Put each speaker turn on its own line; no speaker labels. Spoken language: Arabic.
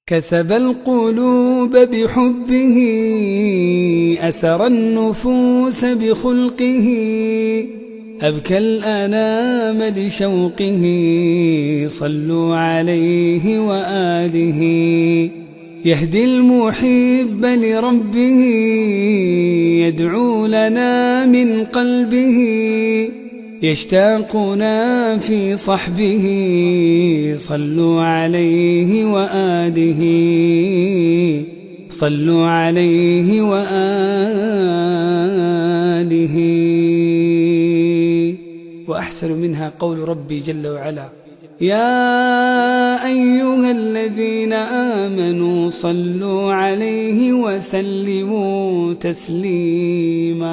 كسب القلوب بحبه، أسر النفوس بخلقه، أبكى الأنام لشوقه، صلوا عليه وآله. يهدي المحب لربه، يدعو لنا من قلبه، يشتاقنا في صحبه، صلوا عليه وآله، صلوا عليه وآله. وأحسن منها قول ربي جل وعلا: يا أيها الذين آمنوا صلوا عليه وسلموا تسليما.